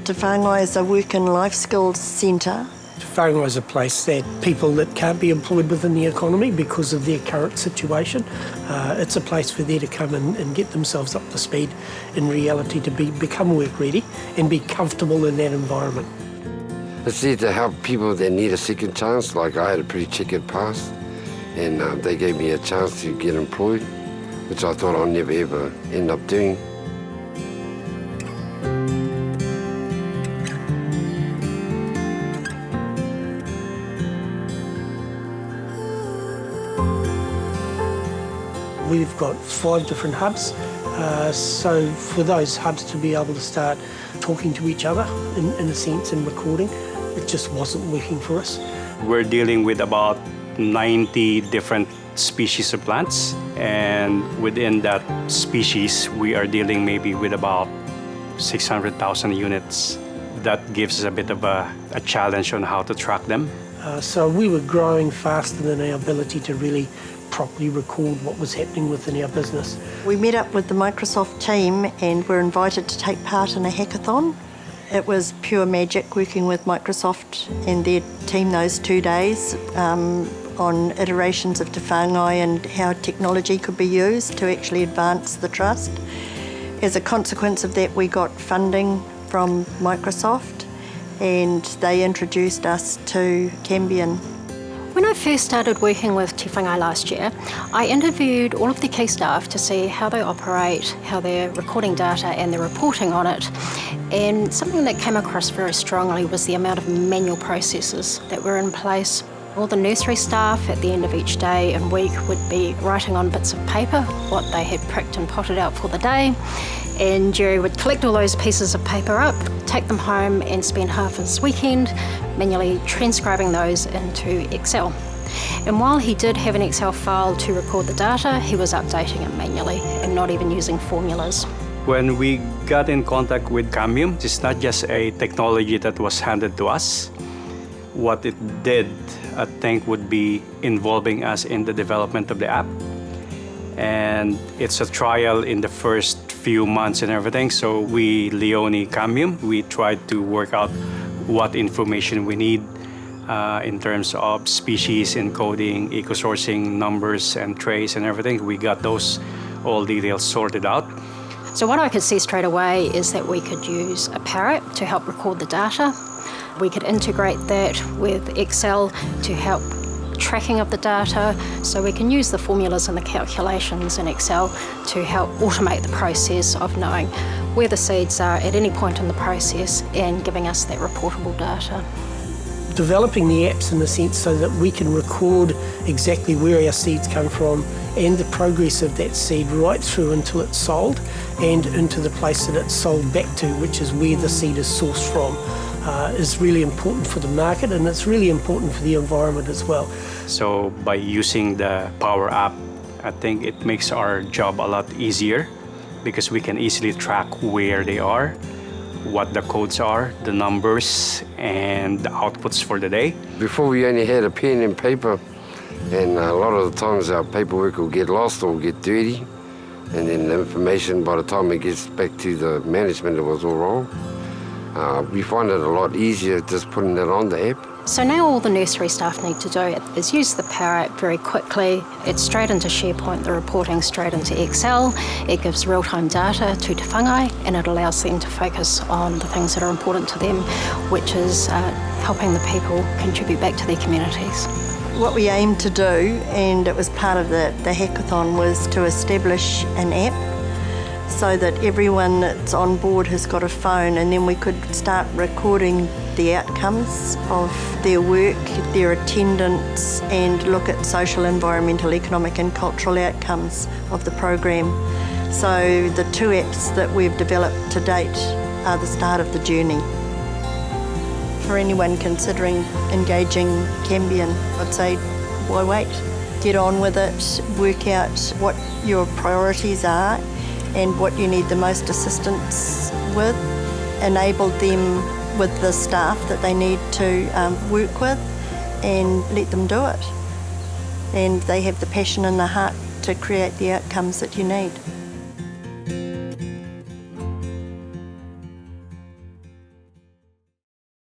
Te Whangai is a work and life skills centre. Whangai is a place that people that can't be employed within the economy because of their current situation, it's a place for them to come and get themselves up to speed in reality, to become work ready and be comfortable in that environment. It's there to help people that need a second chance. Like I had a pretty checkered past, and they gave me a chance to get employed, which I thought I'll never ever end up doing. We've got 5 different hubs, so for those hubs to be able to start talking to each other in a sense and recording, it just wasn't working for us. We're dealing with about 90 different species of plants, and within that species we are dealing maybe with about 600,000 units. That gives us a bit of a challenge on how to track them. So we were growing faster than our ability to really properly record what was happening within our business. We met up with the Microsoft team and were invited to take part in a hackathon. It was pure magic working with Microsoft and their team those 2 days on iterations of Te Whangai and how technology could be used to actually advance the trust. As a consequence of that, we got funding from Microsoft and they introduced us to Kambium. When I first started working with Te Whangai last year, I interviewed all of the key staff to see how they operate, how they're recording data and they're reporting on it. And something that came across very strongly was the amount of manual processes that were in place. All the nursery staff at the end of each day and week would be writing on bits of paper what they had pricked and potted out for the day. And Jerry would collect all those pieces of paper up, take them home and spend half his weekend manually transcribing those into Excel. And while he did have an Excel file to record the data, he was updating it manually and not even using formulas. When we got in contact with Kambium, it's not just a technology that was handed to us. What it did, I think, would be involving us in the development of the app. And it's a trial in the first few months and everything. So we, Leone Kambium, we tried to work out what information we need in terms of species, encoding, eco-sourcing, numbers and trace and everything. We got those all details sorted out. So what I could see straight away is that we could use a PowerApp to help record the data. We could integrate that with Excel to help tracking of the data, so we can use the formulas and the calculations in Excel to help automate the process of knowing where the seeds are at any point in the process and giving us that reportable data. Developing the apps in the sense so that we can record exactly where our seeds come from and the progress of that seed right through until it's sold and into the place that it's sold back to, which is where the seed is sourced from, is really important for the market, and it's really important for the environment as well. So by using the PowerApp, I think it makes our job a lot easier because we can easily track where they are, what the codes are, the numbers, and the outputs for the day. Before we only had a pen and paper, and a lot of the times our paperwork will get lost or get dirty, and then the information, by the time it gets back to the management, it was all wrong. We find it a lot easier just putting it on the app. So now all the nursery staff need to do is use the PowerApp very quickly. It's straight into Sharepoint, the reporting straight into Excel. It gives real-time data to Te Whangai, and it allows them to focus on the things that are important to them, which is helping the people contribute back to their communities. What we aimed to do, and it was part of the hackathon, was to establish an app so that everyone that's on board has got a phone, and then we could start recording the outcomes of their work, their attendance, and look at social, environmental, economic and cultural outcomes of the program. So the 2 apps that we've developed to date are the start of the journey. For anyone considering engaging Kambium, I'd say, why wait? Get on with it, work out what your priorities are and what you need the most assistance with, enable them with the staff that they need to work with, and let them do it. And they have the passion in their heart to create the outcomes that you need.